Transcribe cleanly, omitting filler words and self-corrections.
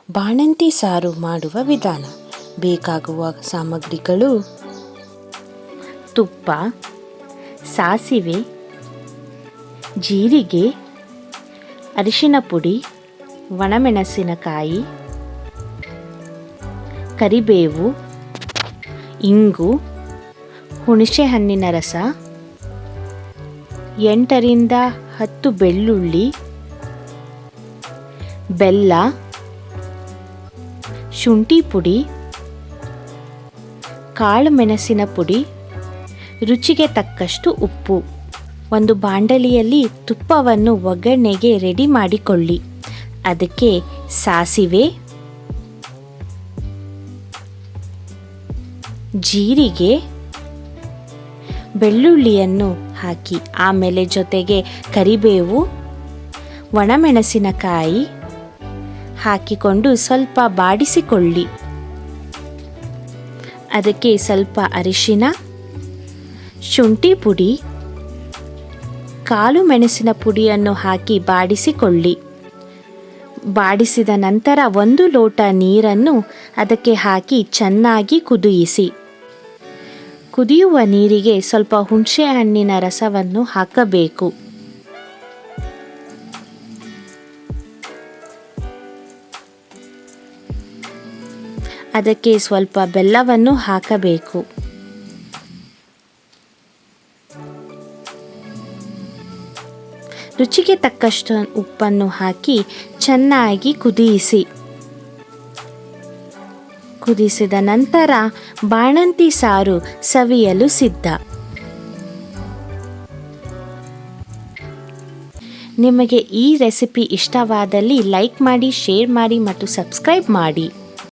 ಬಾಣಂತಿ ಸಾರು ಮಾಡುವ ವಿಧಾನ. ಬೇಕಾಗುವ ಸಾಮಗ್ರಿಗಳು: ತುಪ್ಪ, ಸಾಸಿವೆ, ಜೀರಿಗೆ, ಅರಿಶಿನ ಪುಡಿ, ಒಣಮೆಣಸಿನಕಾಯಿ, ಕರಿಬೇವು, ಇಂಗು, ಹುಣಸೆಹಣ್ಣಿನ ರಸ, 8 ರಿಂದ 10 ಬೆಳ್ಳುಳ್ಳಿ, ಬೆಲ್ಲ, ಶುಂಠಿ ಪುಡಿ, ಕಾಳು ಮೆಣಸಿನ ಪುಡಿ, ರುಚಿಗೆ ತಕ್ಕಷ್ಟು ಉಪ್ಪು. ಒಂದು ಬಾಂಡಲಿಯಲ್ಲಿ ತುಪ್ಪವನ್ನು ಒಗ್ಗರಣೆಗೆ ರೆಡಿ ಮಾಡಿಕೊಳ್ಳಿ. ಅದಕ್ಕೆ ಸಾಸಿವೆ, ಜೀರಿಗೆ, ಬೆಳ್ಳುಳ್ಳಿಯನ್ನು ಹಾಕಿ ಆಮೇಲೆ ಜೊತೆಗೆ ಕರಿಬೇವು, ಒಣಮೆಣಸಿನಕಾಯಿ ಹಾಕಿಕೊಂಡು ಸ್ವಲ್ಪ ಬಾಡಿಸಿಕೊಳ್ಳಿ. ಅದಕ್ಕೆ ಸ್ವಲ್ಪ ಅರಿಶಿನ, ಶುಂಠಿ ಪುಡಿ, ಕಾಳು ಮೆಣಸಿನ ಪುಡಿಯನ್ನು ಹಾಕಿ ಬಾಡಿಸಿಕೊಳ್ಳಿ. ಬಾಡಿಸಿದ ನಂತರ 1 ಲೋಟ ನೀರನ್ನು ಅದಕ್ಕೆ ಹಾಕಿ ಚೆನ್ನಾಗಿ ಕುದಿಯಿಸಿ. ಕುದಿಯುವ ನೀರಿಗೆ ಸ್ವಲ್ಪ ಹುಣಸೆಹಣ್ಣಿನ ರಸವನ್ನು ಹಾಕಬೇಕು. ಅದಕ್ಕೆ ಸ್ವಲ್ಪ ಬೆಲ್ಲವನ್ನು ಹಾಕಬೇಕು. ರುಚಿಗೆ ತಕ್ಕಷ್ಟು ಉಪ್ಪನ್ನು ಹಾಕಿ ಚೆನ್ನಾಗಿ ಕುದಿಯಿಸಿ. ಕುದಿಸಿದ ನಂತರ ಬಾಣಂತಿ ಸಾರು ಸವಿಯಲು ಸಿದ್ಧ. ನಿಮಗೆ ಈ ರೆಸಿಪಿ ಇಷ್ಟವಾದಲ್ಲಿ ಲೈಕ್ ಮಾಡಿ, ಶೇರ್ ಮಾಡಿ ಮತ್ತು ಸಬ್ಸ್ಕ್ರೈಬ್ ಮಾಡಿ.